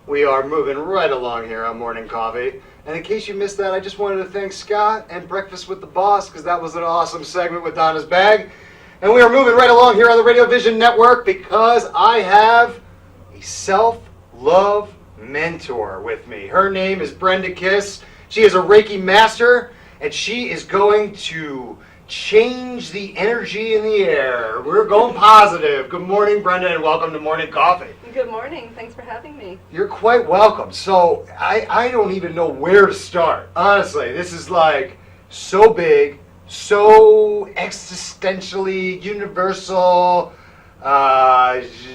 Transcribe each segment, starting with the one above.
We are moving right along here on Morning Coffee. And in case you missed that, I just wanted to thank Scott and Breakfast with the Boss, because that was an awesome segment with Donna's Bag. And we are moving right along here on the Radio Vision Network because I have a self-love mentor with me. Her name is Brenda Kiss. She is a Reiki master, and she is going to change the energy in the air. We're going positive. Good morning, Brenda, and welcome to Morning Coffee. Good morning. Thanks for having me. You're quite welcome. So I don't even know where to start. Honestly, this is like so big, so existentially universal,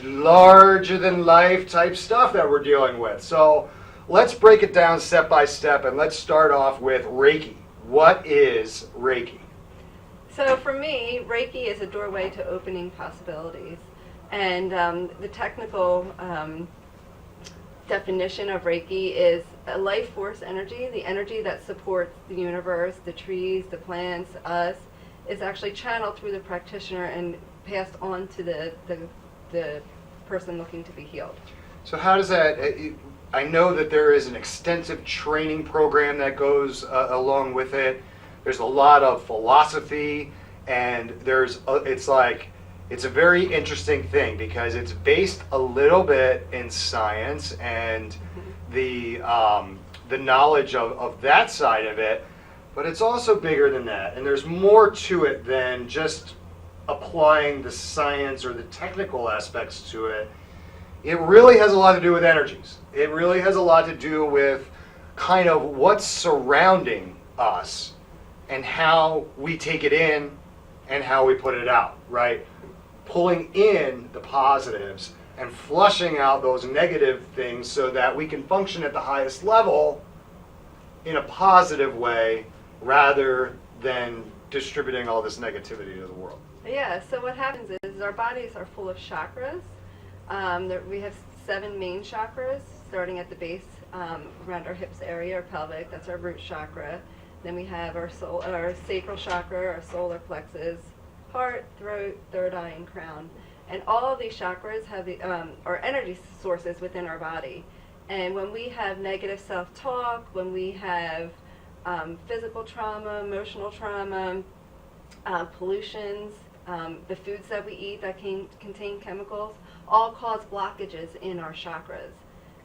larger than life type stuff that we're dealing with. So let's break it down step by step, and let's start off with Reiki. What is Reiki? So for me, Reiki is a doorway to opening possibilities. And the technical definition of Reiki is a life force energy, the energy that supports the universe, the trees, the plants, us, is actually channeled through the practitioner and passed on to the person looking to be healed. So how does that, I know that there is an extensive training program that goes along with it. There's a lot of philosophy, and it's a very interesting thing because it's based a little bit in science and the knowledge of that side of it, but it's also bigger than that, and there's more to it than just applying the science or the technical aspects to it. It really has a lot to do with energies. It really has a lot to do with kind of what's surrounding us and how we take it in and how we put it out, right? Pulling in the positives and flushing out those negative things so that we can function at the highest level in a positive way rather than distributing all this negativity to the world. Yeah, so what happens is our bodies are full of chakras. We have 7 main chakras, starting at the base around our hips area, or pelvic. That's our root chakra. Then we have our sacral chakra, our solar plexus, heart, throat, third eye, and crown. And all of these chakras have are energy sources within our body. And when we have negative self-talk, when we have physical trauma, emotional trauma, pollutions, the foods that we eat that contain chemicals, all cause blockages in our chakras.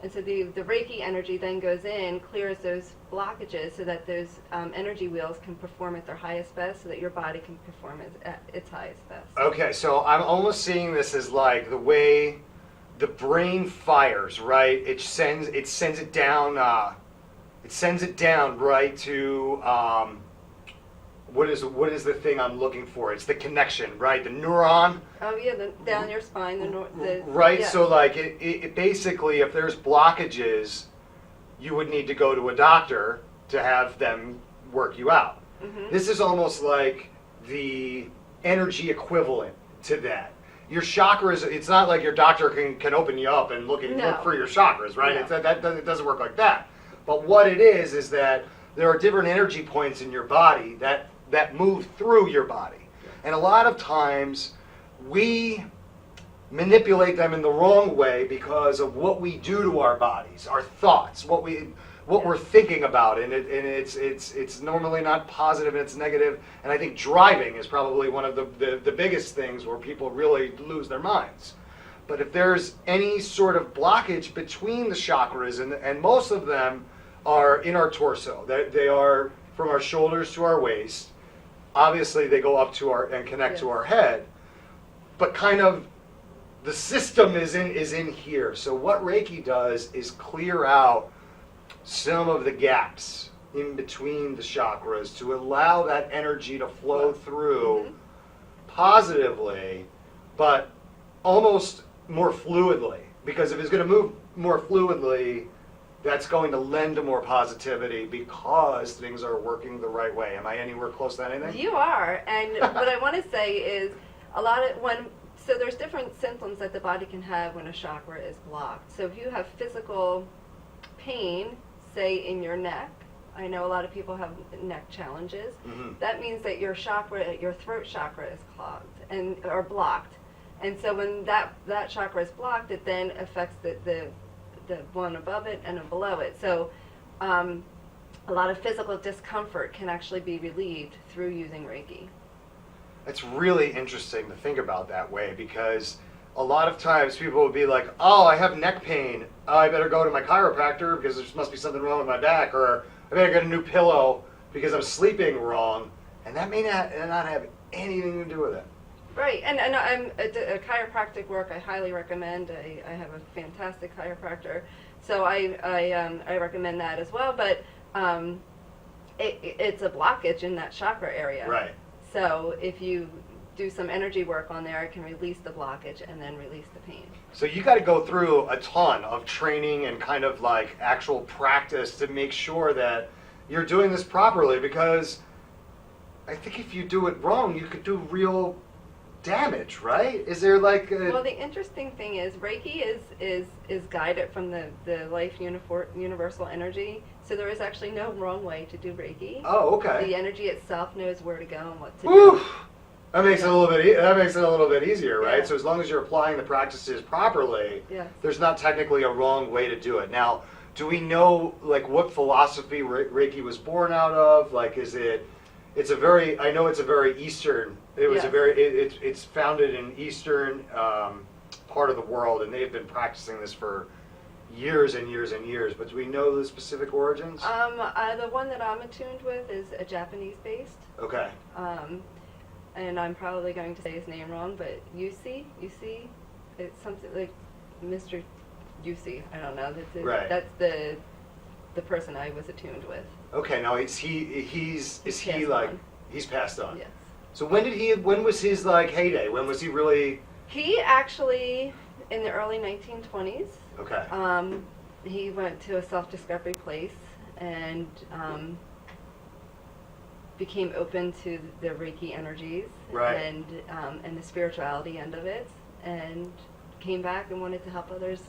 And so the Reiki energy then goes in, clears those blockages so that those energy wheels can perform at their highest best, so that your body can perform at its highest best. Okay, so I'm almost seeing this as like the way the brain fires, right? It sends it down right to what is the thing I'm looking for? It's the connection, right? The neuron. Oh yeah, down your spine, right. Yeah. So like it basically, if there's blockages, you would need to go to a doctor to have them work you out. Mm-hmm. This is almost like the energy equivalent to that. Your chakras. It's not like your doctor can open you up and look for your chakras, right? No. It doesn't work like that. But what it is that there are different energy points in your body that move through your body. And a lot of times we manipulate them in the wrong way because of what we do to our bodies, our thoughts, what we're thinking about, and it's normally not positive, and it's negative. And I think driving is probably one of the biggest things where people really lose their minds. But if there's any sort of blockage between the chakras, and most of them are in our torso, they are from our shoulders to our waist. Obviously, they go up to and connect to our head, but kind of the system is in here. So what Reiki does is clear out some of the gaps in between the chakras to allow that energy to flow through positively, but almost more fluidly. Because if it's going to move more fluidly, that's going to lend to more positivity because things are working the right way. Am I anywhere close to anything? You are, and what I want to say is so there's different symptoms that the body can have when a chakra is blocked. So if you have physical pain, say in your neck, I know a lot of people have neck challenges. Mm-hmm. That means that your throat chakra is clogged or blocked. And so when that chakra is blocked, it then affects the the one above it and below it. So a lot of physical discomfort can actually be relieved through using Reiki. It's really interesting to think about that way, because a lot of times people will be like, oh, I have neck pain. Oh, I better go to my chiropractor because there must be something wrong with my back, or I better get a new pillow because I'm sleeping wrong. And that may not have anything to do with it. Right, and I'm a chiropractic work I highly recommend. I have a fantastic chiropractor, so I recommend that as well. But it's a blockage in that chakra area. Right. So if you do some energy work on there, it can release the blockage and then release the pain. So you got to go through a ton of training and kind of like actual practice to make sure that you're doing this properly, because I think if you do it wrong, you could do real damage, right? Is there like a... Well, the interesting thing is Reiki is guided from the life universal energy, so there is actually no wrong way to do Reiki. Oh, okay. The energy itself knows where to go and what to Woo! do. That makes it a little bit. That makes it a little bit easier, right? Yeah. So as long as you're applying the practices properly, Yes. there's not technically a wrong way to do it. Now, do we know like what philosophy Reiki was born out of? Like, is it? It's a very. I know it's a very Eastern. It was a Yes. very. It's founded in Eastern part of the world, and they've been practicing this for years and years and years. But do we know the specific origins? The one that I'm attuned with is a Japanese-based. Okay. And I'm probably going to say his name wrong, but Yusi, it's something like Mr. Yusi. I don't know. Right. That's the person I was attuned with. Okay. Now is he passed like on. he's passed on? Yes. So when was his like heyday? When was he really? He actually, in the early 1920s, Okay. he went to a self-discovery place and became open to the Reiki energies, Right. and the spirituality end of it, and came back and wanted to help others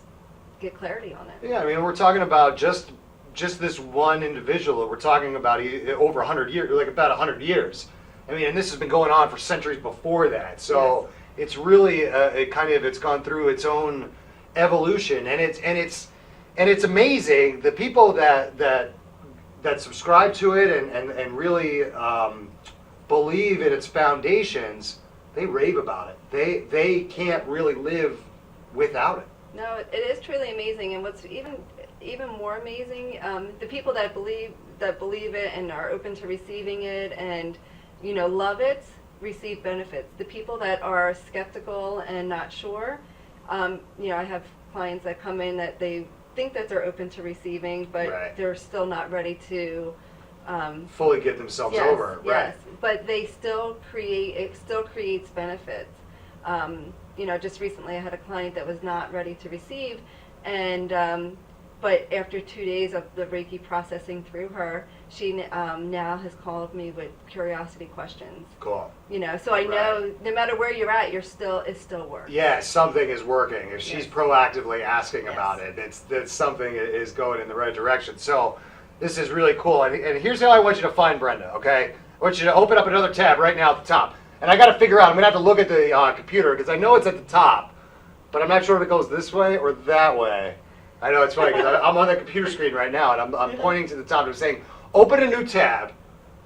get clarity on it. Yeah, I mean, we're talking about just this one individual. We're talking about over 100 years, like about 100 years. I mean, and this has been going on for centuries before that. So it's really it's gone through its own evolution, and it's amazing the people that subscribe to it and really believe in its foundations. They rave about it. They can't really live without it. No, it is truly amazing, and what's even more amazing, the people that believe it and are open to receiving it and love it receive benefits. The people that are skeptical and not sure, I have clients that come in that they think that they're open to receiving, but Right. they're still not ready to Fully give themselves yes, over. Yes, Right. but it still creates benefits. Just recently I had a client that was not ready to receive, and but after 2 days of the Reiki processing through her, she now has called me with curiosity questions. Cool. So I know no matter where you're at, it still works. Yeah, something is working. If she's Yes. proactively asking Yes. about it, that something is going in the right direction. So this is really cool. And here's how I want you to find Brenda, okay? I want you to open up another tab right now at the top. And I got to figure out, I'm going to have to look at the computer because I know it's at the top, but I'm not sure if it goes this way or that way. I know it's funny because I'm on the computer screen right now, and I'm pointing to the top and I'm saying, open a new tab.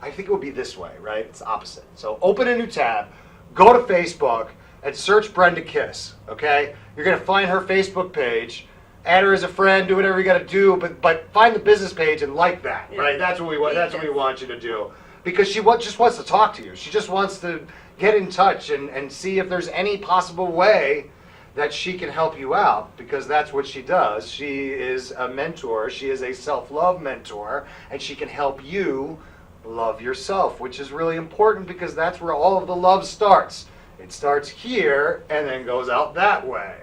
I think it would be this way, right? It's opposite. So open a new tab, go to Facebook, and search Brenda Kiss, okay? You're going to find her Facebook page, add her as a friend, do whatever you got to do, but find the business page and like that, Yeah. right? That's what we want. That's what we Yes. want you to do, because she just wants to talk to you. She just wants to get in touch and see if there's any possible way that she can help you out, because that's what she does. She is a mentor. She is a self-love mentor, and she can help you love yourself, which is really important because that's where all of the love starts. It starts here and then goes out that way.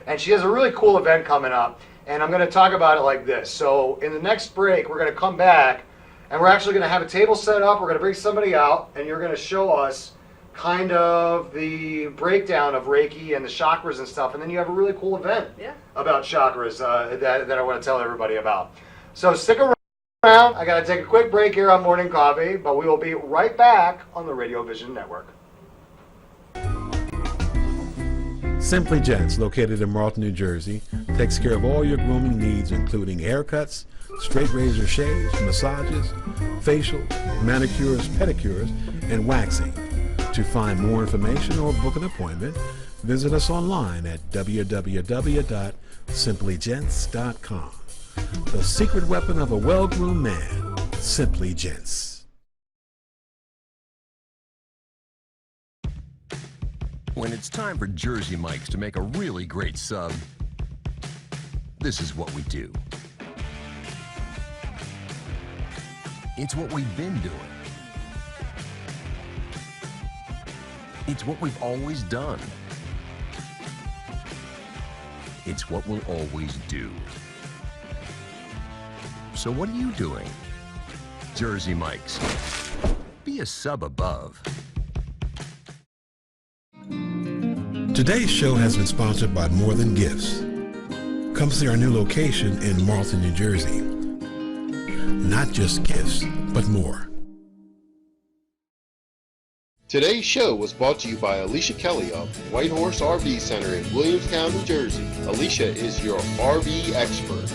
And she has a really cool event coming up, and I'm going to talk about it like this. So in the next break, we're going to come back, and we're actually going to have a table set up. We're going to bring somebody out, and you're going to show us kind of the breakdown of Reiki and the chakras and stuff, and then you have a really cool event about chakras that I want to tell everybody about. So stick around. I got to take a quick break here on Morning Coffee, but we will be right back on the Radio Vision Network. Simply Gents, located in Marlton, New Jersey, takes care of all your grooming needs, including haircuts, straight razor shaves, massages, facial, manicures, pedicures, and waxing. To find more information or book an appointment, visit us online at www.simplygents.com. The secret weapon of a well-groomed man, Simply Gents. When it's time for Jersey Mike's to make a really great sub, this is what we do. It's what we've been doing. It's what we've always done. It's what we'll always do. So what are you doing? Jersey Mike's. Be a sub above. Today's show has been sponsored by More Than Gifts. Come see our new location in Marlton, New Jersey. Not just gifts, but more. Today's show was brought to you by Alicia Kelly of White Horse RV Center in Williamstown, New Jersey. Alicia is your RV expert.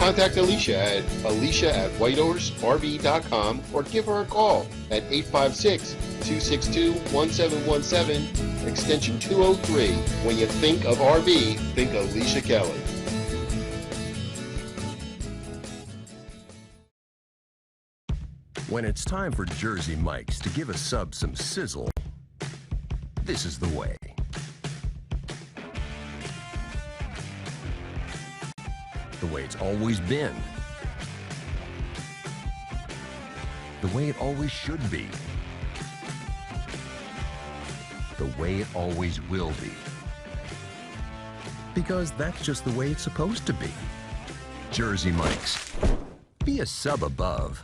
Contact Alicia at whitehorserv.com or give her a call at 856-262-1717, extension 203. When you think of RV, think Alicia Kelly. When it's time for Jersey Mike's to give a sub some sizzle, this is the way. The way it's always been. The way it always should be. The way it always will be. Because that's just the way it's supposed to be. Jersey Mike's. Be a sub above.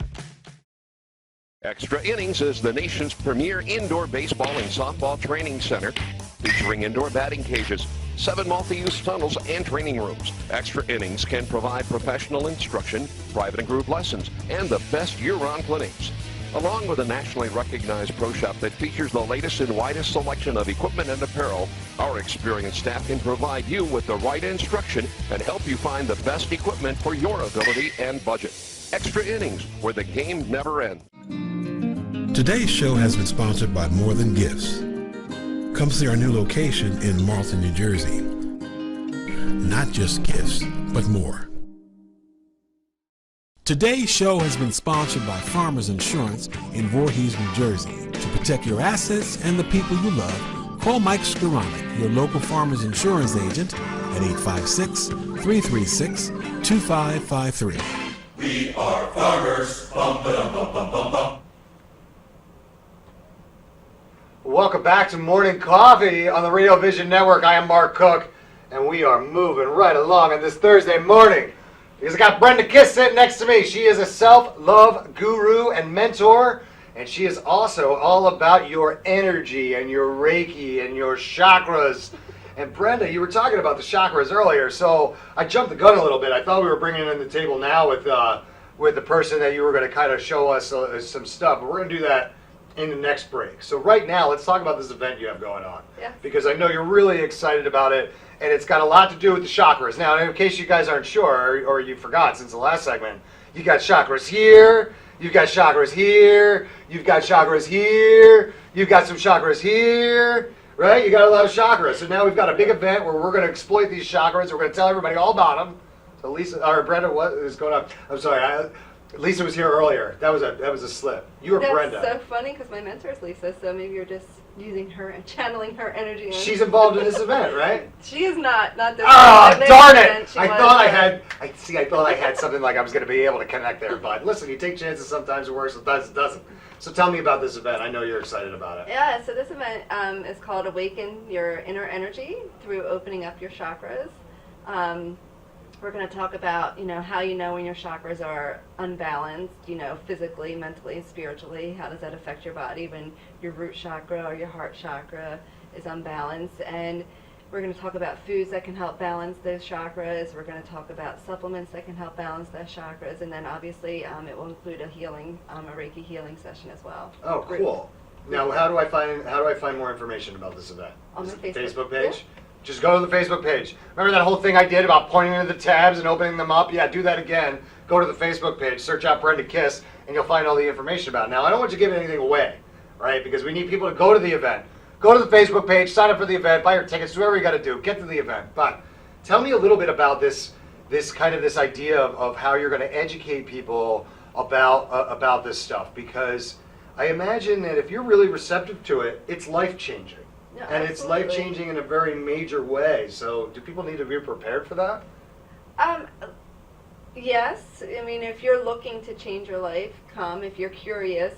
Extra Innings is the nation's premier indoor baseball and softball training center, featuring indoor batting cages, 7 multi-use tunnels, and training rooms. Extra Innings can provide professional instruction, private and group lessons, and the best year-round clinics. Along with a nationally recognized pro shop that features the latest and widest selection of equipment and apparel, our experienced staff can provide you with the right instruction and help you find the best equipment for your ability and budget. Extra Innings, where the game never ends. Today's show has been sponsored by More Than Gifts. Come see our new location in Marlton, New Jersey. Not just gifts, but more. Today's show has been sponsored by Farmers Insurance in Voorhees, New Jersey. To protect your assets and the people you love, call Mike Skoranek, your local Farmers Insurance agent, at 856-336-2553. We are farmers. Bum, ba-dum, bum, bum, bum, bum. Welcome back to Morning Coffee on the Radio Vision Network. I am Mark Cook, and we are moving right along on this Thursday morning because I got Brenda Kiss sitting next to me. She is a self-love guru and mentor, and she is also all about your energy and your Reiki and your chakras. And Brenda, you were talking about the chakras earlier, so I jumped the gun a little bit. I thought we were bringing in the table now with the person that you were going to kind of show us some stuff, but we're going to do that in the next break. So right now, let's talk about this event you have going on. Yes. Because I know you're really excited about it, and it's got a lot to do with the chakras. Now, in case you guys aren't sure, or you forgot since the last segment, you got chakras here, you've got chakras here, you've got chakras here, you've got some chakras here, right? You got a lot of chakras. So now we've got a big event where we're going to exploit these chakras. We're going to tell everybody all about them. So Lisa, or Brenda, what is going on? I'm sorry, Lisa was here earlier. That was a slip. You were Brenda. That's so funny because my mentor is Lisa, so maybe you're just using her and channeling her energy. She's involved in this event, right? She is not this. Oh, darn it! Event, I thought I had something like I was going to be able to connect there, but listen, you take chances. Sometimes it works, sometimes it doesn't. So tell me about this event. I know you're excited about it. Yeah, so this event is called Awaken Your Inner Energy through opening up your chakras. We're going to talk about, how you know when your chakras are unbalanced, physically, mentally, and spiritually. How does that affect your body when your root chakra or your heart chakra is unbalanced? And we're going to talk about foods that can help balance those chakras. We're going to talk about supplements that can help balance those chakras. And then obviously it will include a Reiki healing session as well. Oh, cool. Now, how do I find more information about this event? On Is my it the Facebook Facebook page? Just go to the Facebook page. Remember that whole thing I did about pointing to the tabs and opening them up? Yeah, do that again. Go to the Facebook page, search out Brenda Kiss, and you'll find all the information about it. Now, I don't want you to give anything away, right? Because we need people to go to the event. Go to the Facebook page, sign up for the event, buy your tickets, do whatever you got to do. Get to the event. But tell me a little bit about this idea of how you're going to educate people about this stuff. Because I imagine that if you're really receptive to it, it's life-changing. Yeah, and it's absolutely. life-changing in a very major way. So do people need to be prepared for that? Yes. I mean, if you're looking to change your life, come. If you're curious,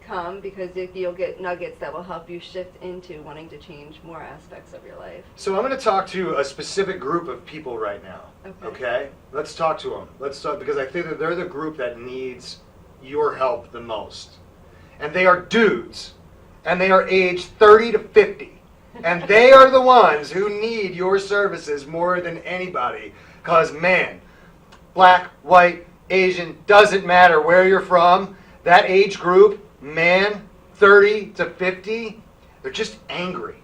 come, because you'll get nuggets that will help you shift into wanting to change more aspects of your life. So I'm going to talk to a specific group of people right now. Okay? Let's talk to them. Let's talk, because I think that they're the group that needs your help the most. And they are dudes. And they are aged 30 to 50. And they are the ones who need your services more than anybody. Because, man, black, white, Asian, doesn't matter where you're from. That age group, man, 30 to 50, they're just angry.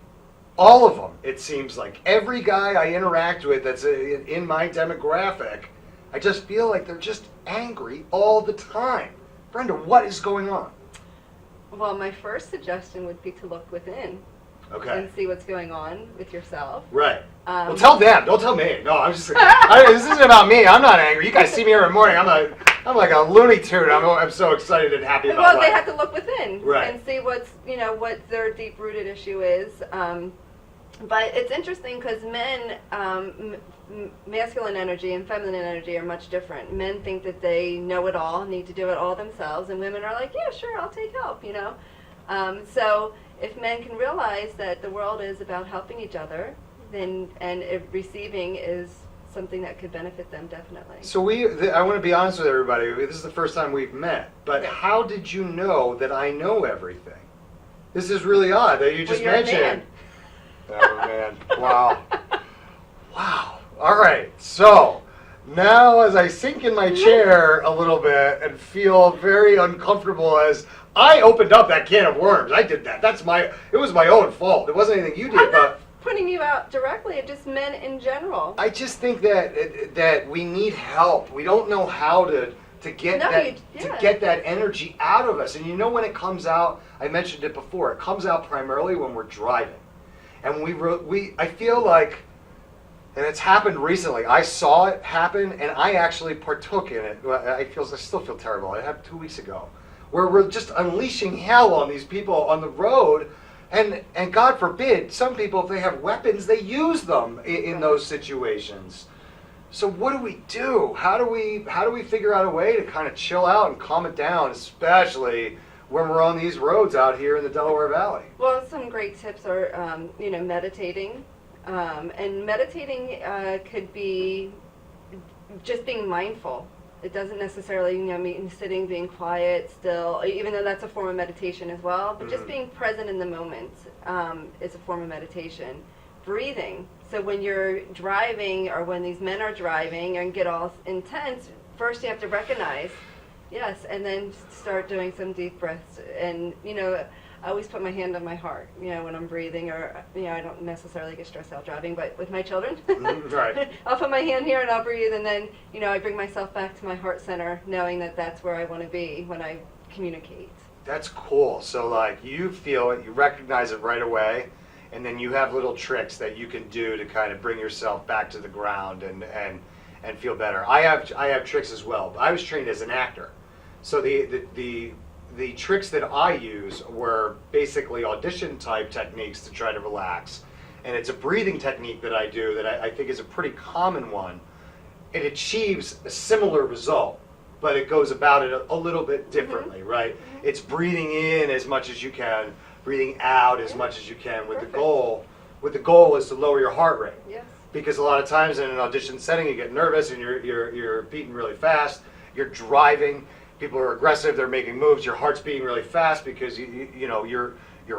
All of them, it seems like. Every guy I interact with that's in my demographic, I just feel like they're just angry all the time. Brenda, what is going on? Well, my first suggestion would be to look within Okay. and see what's going on with yourself. Right. Well, tell them. Don't tell me. No, I'm just. This isn't about me. I'm not angry. You guys see me every morning. I'm like a Looney Tune. I'm so excited and happy about Well, life. they have to look within Right. and see what their deep-rooted issue is. But it's interesting because men, masculine energy and feminine energy are much different. Men think that they know it all, need to do it all themselves, and women are like, yeah, sure, I'll take help, So if men can realize that the world is about helping each other, then if receiving is something that could benefit them, definitely. So I want to be honest with everybody. This is the first time we've met. But how did you know that I know everything? This is really odd that you just Well, you're a mentioned. man. Oh man! Wow! Wow! All right. So now, as I sink in my chair a little bit and feel very uncomfortable, as I opened up that can of worms, I did that. It was my own fault. It wasn't anything you did, I'm but. not putting you out directly, just men in general. I just think that we need help. We don't know how to get to get that energy out of us. And when it comes out, I mentioned it before. It comes out primarily when we're driving, and I feel like, and it's happened recently. I saw it happen, and I actually partook in it. I still feel terrible. It happened 2 weeks ago, where we're just unleashing hell on these people on the road. And God forbid, some people, if they have weapons, they use them in those situations. So what do we do? How do we figure out a way to kind of chill out and calm it down, especially when we're on these roads out here in the Delaware Valley? Well, some great tips are, meditating. And meditating could be just being mindful. It doesn't necessarily, mean sitting, being quiet, still, even though that's a form of meditation as well. But just being present in the moment is a form of meditation. Breathing. So when you're driving, or when these men are driving and get all intense, first you have to recognize, yes, and then start doing some deep breaths. And I always put my hand on my heart, when I'm breathing, or, I don't necessarily get stressed out driving, but with my children, Right. I'll put my hand here and I'll breathe, and then, I bring myself back to my heart center, knowing that that's where I want to be when I communicate. That's cool. So like you feel it, you recognize it right away, and then you have little tricks that you can do to kind of bring yourself back to the ground and feel better. I have tricks as well. I was trained as an actor, so the tricks that I use were basically audition type techniques to try to relax. And it's a breathing technique that I do that I think is a pretty common one. It achieves a similar result, but it goes about it a little bit differently, right? It's breathing in as much as you can, breathing out as much as you can with Perfect. the goal is to lower your heart rate. Yes. Because a lot of times in an audition setting you get nervous and you're beating really fast, you're driving, people are aggressive, they're making moves, your heart's beating really fast because you're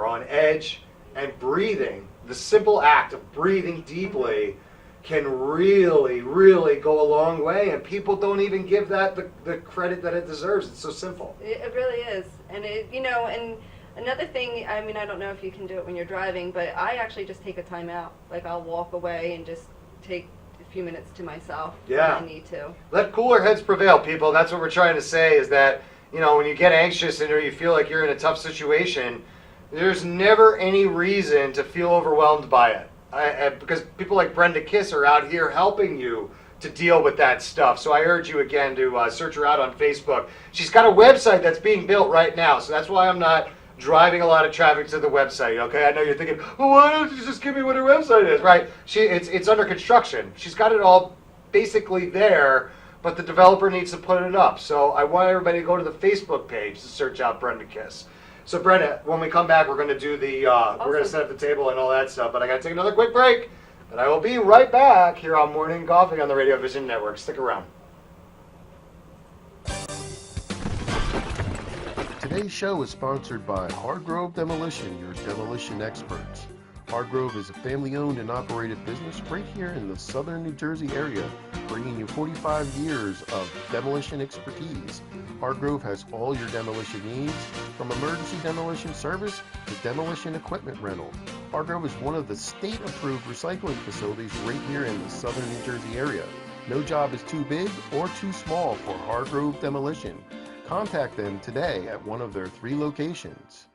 on edge. And breathing, the simple act of breathing deeply can really, really go a long way, and people don't even give that the credit that it deserves. It's so simple. It really is. And and Another thing, I mean, I don't know if you can do it when you're driving, but I actually just take a time out. Like, I'll walk away and just take a few minutes to myself Yeah. when I need to. Let cooler heads prevail, people. That's what we're trying to say, is that, you know, when you get anxious and or you feel like you're in a tough situation, there's never any reason to feel overwhelmed by it. Because people like Brenda Kiss are out here helping you to deal with that stuff. So I urge you again to search her out on Facebook. She's got a website that's being built right now, so that's why I'm not driving a lot of traffic to the website. Okay, I know you're thinking, well, why don't you just give me what her website is, right? It's under construction. She's got it all basically there, but the developer needs to put it up. So I want everybody to go to the Facebook page to search out Brenda Kiss. So Brenda, when we come back, we're going to do the we're going to set up the table and all that stuff. But I got to take another quick break. But I will be right back here on Morning Coffee on the Radio Vision Network. Stick around. Today's show is sponsored by Hargrove Demolition, your demolition experts. Hargrove is a family-owned and operated business right here in the southern New Jersey area, bringing you 45 years of demolition expertise. Hargrove has all your demolition needs, from emergency demolition service to demolition equipment rental. Hargrove is one of the state-approved recycling facilities right here in the southern New Jersey area. No job is too big or too small for Hargrove Demolition. Contact them today at one of their 3 locations.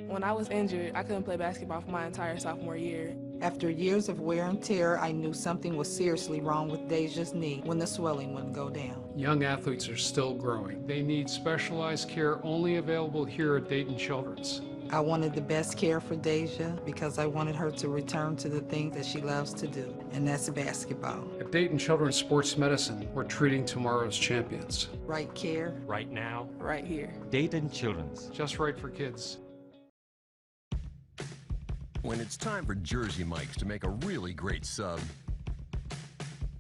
When I was injured, I couldn't play basketball for my entire sophomore year. After years of wear and tear, I knew something was seriously wrong with Deja's knee when the swelling wouldn't go down. Young athletes are still growing. They need specialized care only available here at Dayton Children's. I wanted the best care for Deja because I wanted her to return to the things that she loves to do, and that's basketball. At Dayton Children's Sports Medicine, we're treating tomorrow's champions. Right care. Right now. Right here. Dayton Children's. Just right for kids. When it's time for Jersey Mike's to make a really great sub,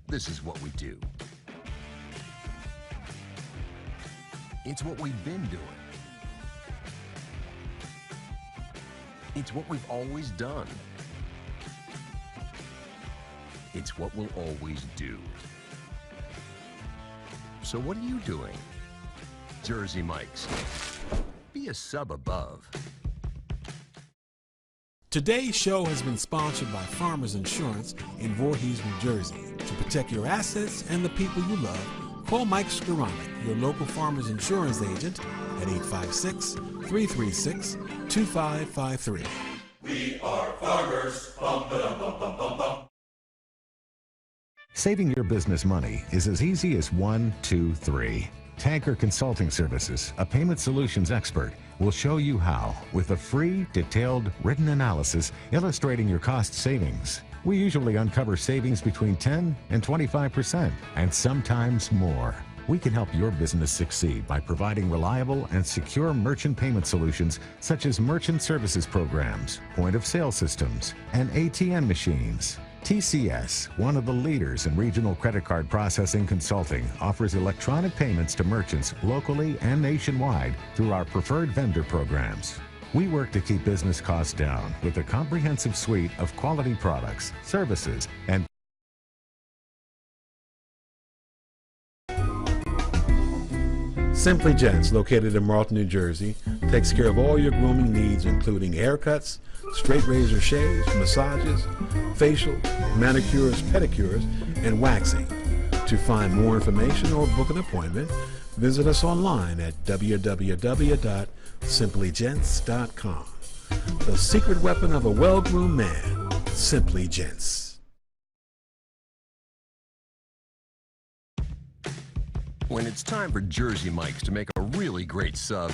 this is what we do. It's what we've been doing. It's what we've always done. It's what we'll always do. So what are you doing? Jersey Mike's. Be a sub above. Today's show has been sponsored by Farmers Insurance in Voorhees, New Jersey. To protect your assets and the people you love, call Mike Skoranek, your local Farmers Insurance agent, at 856-336-2553. We are farmers. Bum, ba-dum, bum, bum, bum, bum. Saving your business money is as easy as 1, 2, 3. Tanker Consulting Services, a payment solutions expert, will show you how with a free, detailed, written analysis illustrating your cost savings. We usually uncover savings between 10 and 25%, and sometimes more. We can help your business succeed by providing reliable and secure merchant payment solutions such as merchant services programs, point-of-sale systems, and ATM machines. TCS, one of the leaders in regional credit card processing consulting, offers electronic payments to merchants locally and nationwide through our preferred vendor programs. We work to keep business costs down with a comprehensive suite of quality products, services, and Simply Gents, located in Marlton, New Jersey, takes care of all your grooming needs, including haircuts, straight razor shaves, massages, facial, manicures, pedicures, and waxing. To find more information or book an appointment, visit us online at www.simplygents.com. The secret weapon of a well-groomed man, Simply Gents. When it's time for Jersey Mike's to make a really great sub,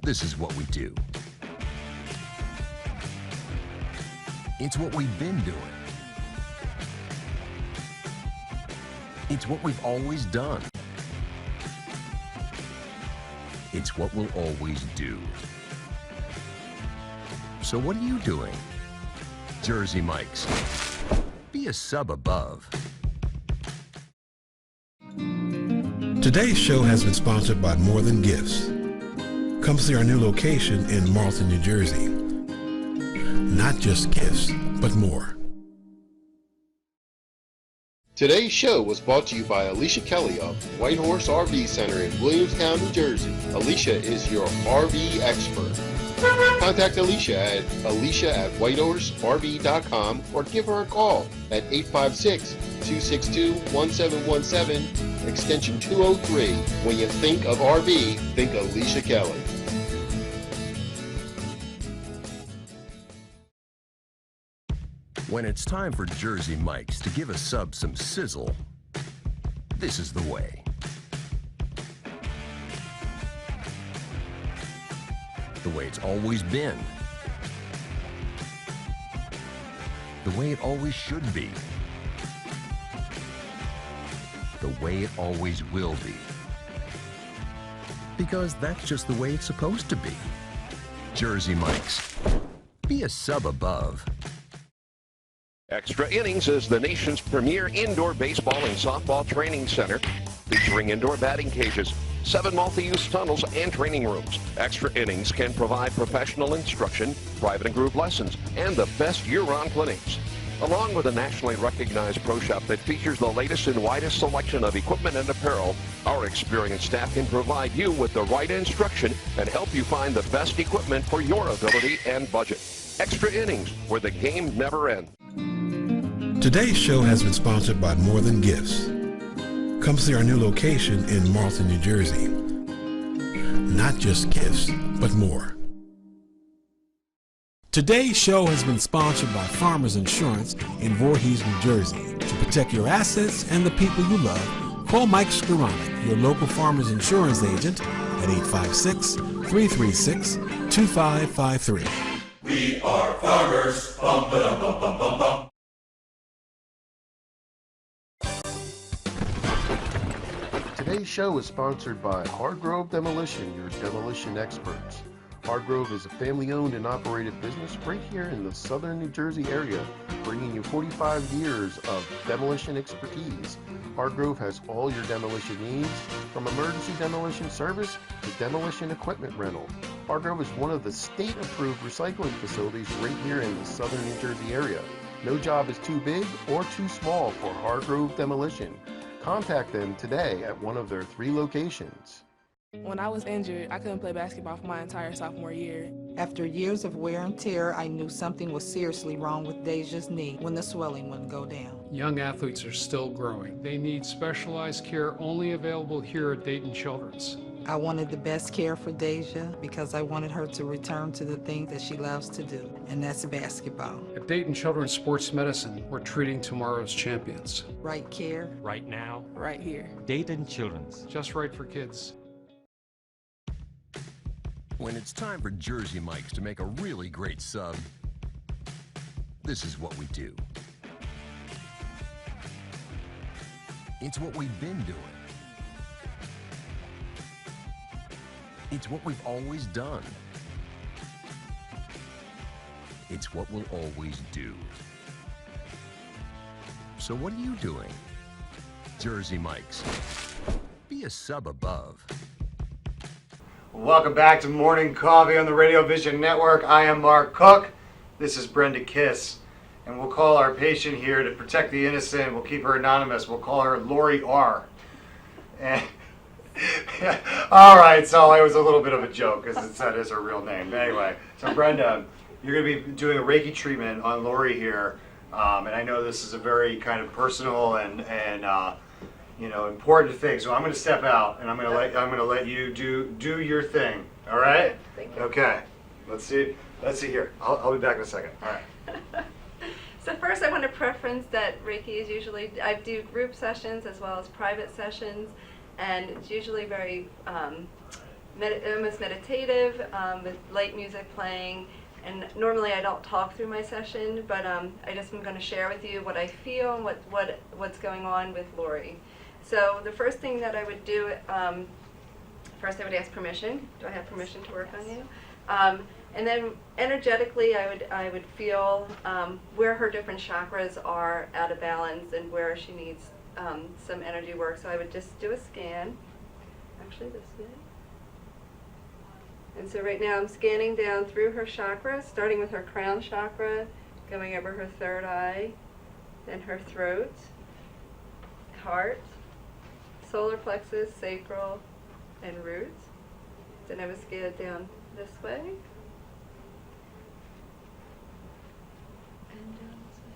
this is what we do. It's what we've been doing. It's what we've always done. It's what we'll always do. So what are you doing? Jersey Mike's. Be a sub above. Today's show has been sponsored by More Than Gifts. Come see our new location in Marlton, New Jersey. Not just gifts, but more. Today's show was brought to you by Alicia Kelly of White Horse RV Center in Williamstown, New Jersey. Alicia is your RV expert. Contact Alicia at whitehorserv.com or give her a call at 856-262-1717, extension 203. When you think of RV, think Alicia Kelly. When it's time for Jersey Mike's to give a sub some sizzle, this is the way. The way it's always been. The way it always should be. The way it always will be. Because that's just the way it's supposed to be. Jersey Mike's. Be a sub above. Extra Innings is the nation's premier indoor baseball and softball training center, featuring indoor batting cages, 7 multi-use tunnels, and training rooms. Extra Innings can provide professional instruction, private and group lessons, and the best year-round clinics. Along with a nationally recognized pro shop that features the latest and widest selection of equipment and apparel, our experienced staff can provide you with the right instruction and help you find the best equipment for your ability and budget. Extra Innings, where the game never ends. Today's show has been sponsored by More Than Gifts. Come see our new location in Marlton, New Jersey. Not just gifts, but more. Today's show has been sponsored by Farmers Insurance in Voorhees, New Jersey. To protect your assets and the people you love, call Mike Skoranek, your local Farmers Insurance agent, at 856-336-2553. We are farmers. Bum, ba-dum, bum, bum, bum, bum. Today's show is sponsored by Hargrove Demolition, your demolition experts. Hargrove is a family-owned and operated business right here in the southern New Jersey area, bringing you 45 years of demolition expertise. Hargrove has all your demolition needs, from emergency demolition service to demolition equipment rental. Hargrove is one of the state-approved recycling facilities right here in the southern New Jersey area. No job is too big or too small for Hargrove Demolition. Contact them today at one of their 3 locations. When I was injured, I couldn't play basketball for my entire sophomore year. After years of wear and tear, I knew something was seriously wrong with Deja's knee when the swelling wouldn't go down. Young athletes are still growing. They need specialized care only available here at Dayton Children's. I wanted the best care for Deja because I wanted her to return to the things that she loves to do, and that's basketball. At Dayton Children's Sports Medicine, we're treating tomorrow's champions. Right care. Right now. Right here. Dayton Children's. Just right for kids. When it's time for Jersey Mike's to make a really great sub, this is what we do. It's what we've been doing. It's what we've always done. It's what we'll always do. So what are you doing? Jersey Mike's. Be a sub above. Welcome back to Morning Coffee on the Radio Vision Network. I am Mark Cook. This is Brenda Kiss. And we'll call our patient here to protect the innocent. We'll keep her anonymous. We'll call her Lori R. And all right, so it was a little bit of a joke because that is her real name. Anyway, so Brenda, you're going to be doing a Reiki treatment on Lori here. And I know this is a very kind of personal and important thing. So I'm going to step out and I'm going to let you do your thing. All right? Thank you. Okay. Let's see here. I'll be back in a second. All right. So first I want to preference that Reiki is usually, I do group sessions as well as private sessions, and it's usually very almost meditative, with light music playing. And normally I don't talk through my session, but I just am going to share with you what I feel and what's going on with Lori. So the first thing that I would do, first I would ask permission. Do I have permission to work on you? And then energetically I would feel where her different chakras are out of balance and where she needs some energy work. So I would just do a scan, actually this way. And so right now I'm scanning down through her chakras, starting with her crown chakra, going over her third eye, then her throat, heart, solar plexus, sacral, and roots. Then I would scale it down this way. And down this way.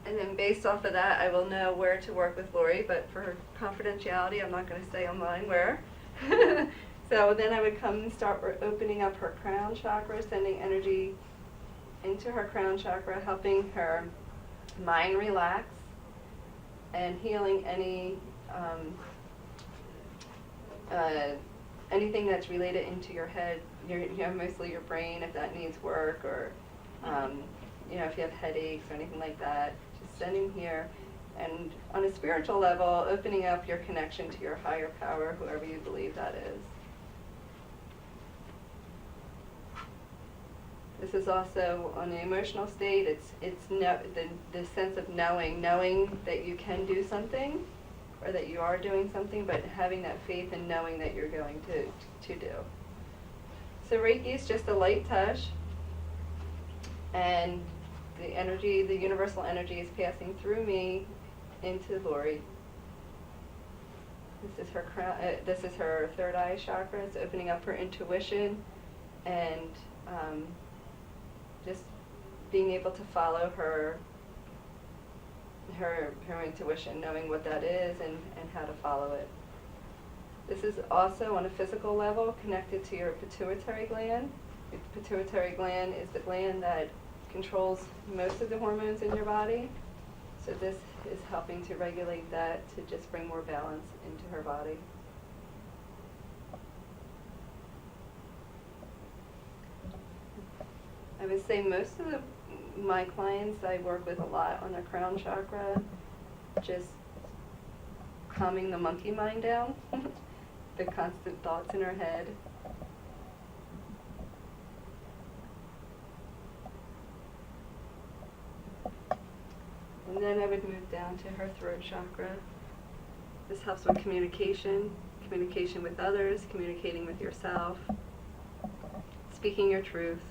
And then based off of that, I will know where to work with Lori, but for confidentiality, I'm not going to say online where. So then I would come and start opening up her crown chakra, sending energy into her crown chakra, helping her mind relax and healing anything that's related into your head, mostly your brain, if that needs work, or if you have headaches or anything like that, just sending here. And on a spiritual level, opening up your connection to your higher power, whoever you believe that is. This is also on the emotional state. It's the sense of knowing that you can do something, or that you are doing something, but having that faith and knowing that you're going to do. So Reiki is just a light touch, and the energy, the universal energy, is passing through me into Lori. This is her crown. This is her third eye chakra. It's opening up her intuition, and just being able to follow her intuition, knowing what that is and how to follow it. This is also on a physical level connected to your pituitary gland. Your pituitary gland is the gland that controls most of the hormones in your body. So this is helping to regulate that, to just bring more balance into her body. I would say most of my clients I work with a lot on their crown chakra, just calming the monkey mind down, the constant thoughts in her head. And then I would move down to her throat chakra. This helps with communication with others, communicating with yourself, speaking your truth.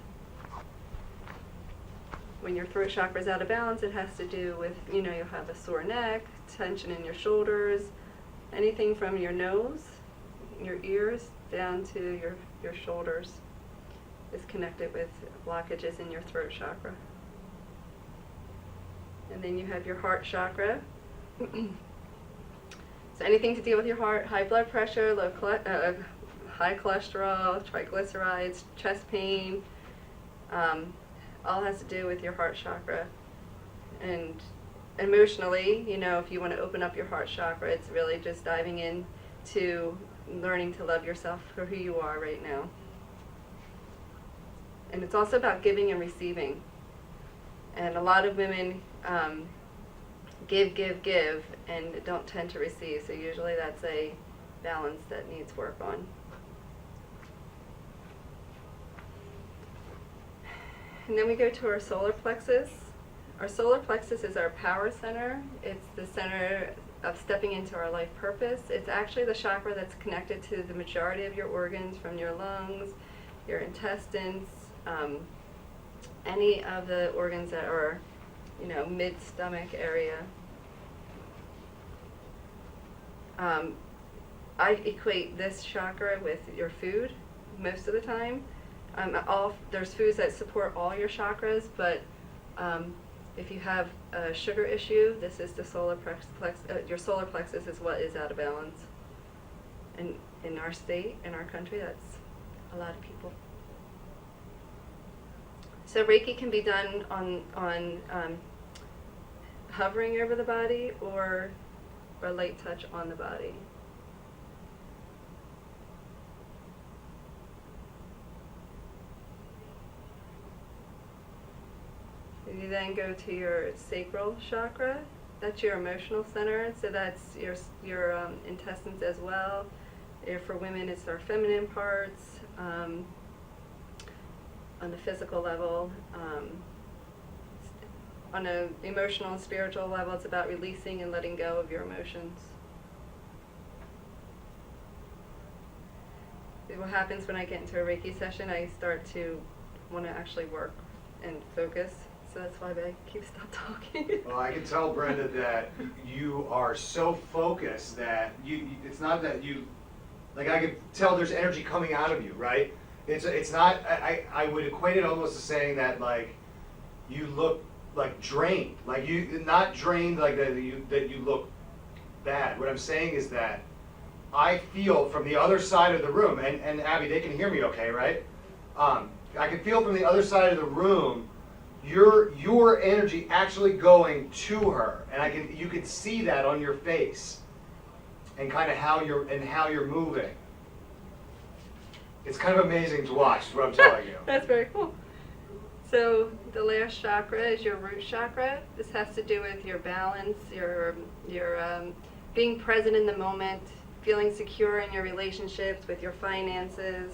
When your throat chakra is out of balance, it has to do with, you'll have a sore neck, tension in your shoulders, anything from your nose, your ears, down to your shoulders is connected with blockages in your throat chakra. And then you have your heart chakra. So anything to deal with your heart, high blood pressure, high cholesterol, triglycerides, chest pain, all has to do with your heart chakra. And emotionally, if you want to open up your heart chakra, it's really just diving in to learning to love yourself for who you are right now. And it's also about giving and receiving. And a lot of women give, and don't tend to receive. So usually that's a balance that needs work on. And then we go to our solar plexus. Our solar plexus is our power center. It's the center of stepping into our life purpose. It's actually the chakra that's connected to the majority of your organs, from your lungs, your intestines, any of the organs that are, mid-stomach area. I equate this chakra with your food most of the time. There's foods that support all your chakras, but if you have a sugar issue, this is the solar plexus. Your solar plexus is what is out of balance. And in our state, in our country, that's a lot of people. So Reiki can be done on hovering over the body or a light touch on the body. You then go to your sacral chakra. That's your emotional center. So that's your intestines as well. For women, it's our feminine parts. On the physical level, on an emotional and spiritual level, it's about releasing and letting go of your emotions. What happens when I get into a Reiki session, I start to want to actually work and focus. so that's why I keep stop talking. Well, I can tell, Brenda, that you are so focused that it's not that you, like, I can tell there's energy coming out of you, right? It's not, I would equate it almost to saying that, like, you look like drained, like you, not drained like that you look bad. What I'm saying is that I feel from the other side of the room, and Abby, they can hear me okay, right? I can feel from the other side of the room your energy actually going to her, and you can see that on your face, and kind of how you're moving. It's kind of amazing to watch, is what I'm telling you. That's very cool. So the last chakra is your root chakra. This has to do with your balance, your being present in the moment, feeling secure in your relationships, with your finances.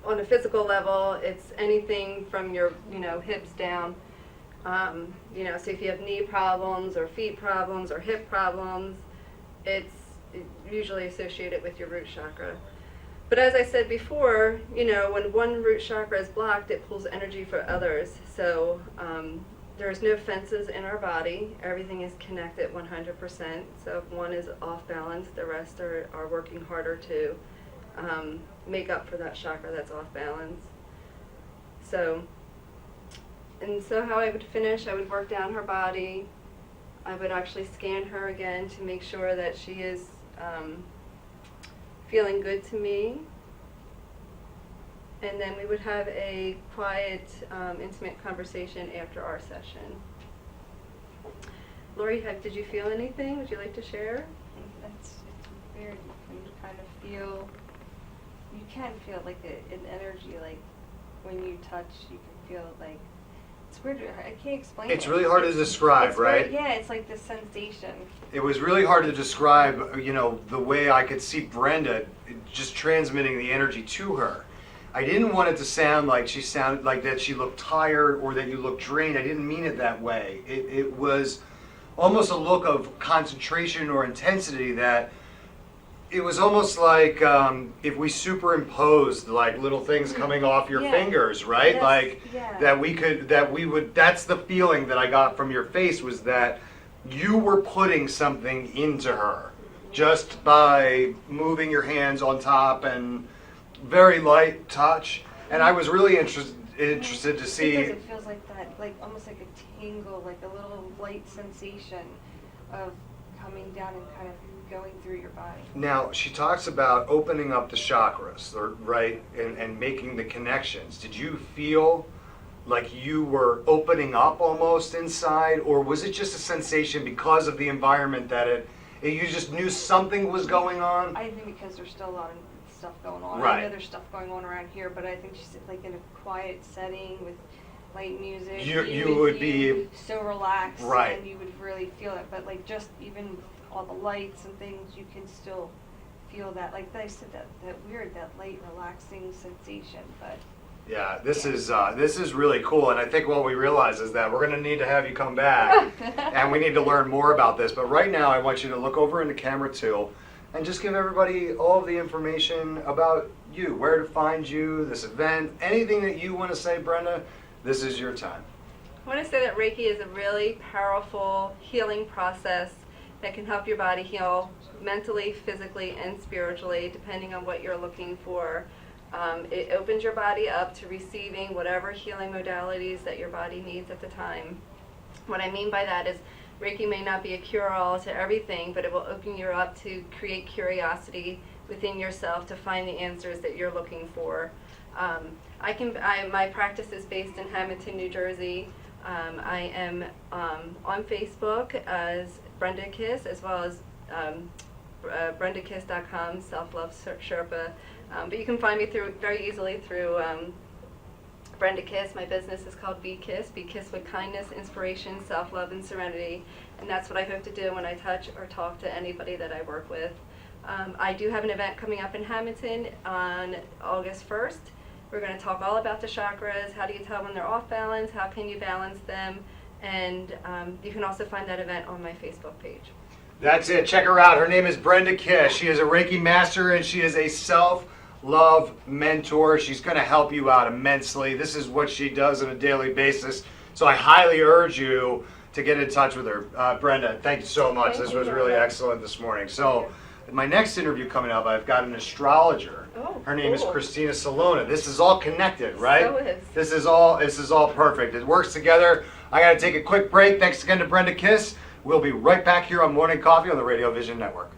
On a physical level, it's anything from your hips down. So if you have knee problems or feet problems or hip problems, it's usually associated with your root chakra. But as I said before, when one root chakra is blocked, it pulls energy for others. So there's no fences in our body. Everything is connected 100%. So if one is off balance, the rest are working harder to make up for that chakra that's off balance. So how I would finish, I would work down her body. I would actually scan her again to make sure that she is feeling good to me. And then we would have a quiet, intimate conversation after our session. Lori, did you feel anything? Would you like to share? It's weird. You kind of feel, you can feel like an energy, like when you touch, you can feel like, it's weird. I can't explain it. It's really hard to describe, right? Yeah, it's like this sensation. It was really hard to describe, the way I could see Brenda just transmitting the energy to her. I didn't want it to sound like she sounded like that she looked tired or that you looked drained. I didn't mean it that way. It was almost a look of concentration or intensity that it was almost like if we superimposed like little things coming off your fingers, right? That's the feeling that I got from your face, was that you were putting something into her just by moving your hands on top and very light touch. And I was really interested to see. Because it feels like that, like almost like a tingle, like a little light sensation of coming down and kind of going through your body. Now, she talks about opening up the chakras, right, and making the connections. Did you feel like you were opening up almost inside, or was it just a sensation because of the environment that you just knew something was going on? I think because there's still a lot of stuff going on. Right. I know there's stuff going on around here, but I think she's like in a quiet setting with light music. You would be so relaxed, right, and you would really feel it. But like just even all the lights and things, you can still feel that. Like I said, that weird, that light, relaxing sensation. But yeah, this is really cool, and I think what we realize is that we're going to need to have you come back, and we need to learn more about this. But right now, I want you to look over in the camera too, and just give everybody all of the information about you, where to find you, this event, anything that you want to say, Brenda. This is your time. I want to say that Reiki is a really powerful healing process that can help your body heal mentally, physically, and spiritually, depending on what you're looking for. It opens your body up to receiving whatever healing modalities that your body needs at the time. What I mean by that is Reiki may not be a cure-all to everything, but it will open you up to create curiosity within yourself to find the answers that you're looking for. My practice is based in Hamilton, New Jersey. I am on Facebook as Brenda Kiss, as well as BrendaKiss.com, Self-Love Sherpa. But you can find me very easily through Brenda Kiss. My business is called Be Kiss with kindness, inspiration, self-love, and serenity. And that's what I hope to do when I touch or talk to anybody that I work with. I do have an event coming up in Hamilton on August 1st. We're going to talk all about the chakras. How do you tell when they're off balance? How can you balance them? And you can also find that event on my Facebook page. That's it. Check her out. Her name is Brenda Kiss. She is a Reiki master, and she is a self love mentor. She's going to help you out immensely. This is what she does on a daily basis. So I highly urge you to get in touch with her. Brenda, thank you so much. This was really excellent this morning. So my next interview coming up, I've got an astrologer. Oh, her name is cool. Christina Salona. This is all connected, right? So is. This is all perfect. It works together. I got to take a quick break. Thanks again to Brenda Kiss. We'll be right back here on Morning Coffee on the Radio Vision Network.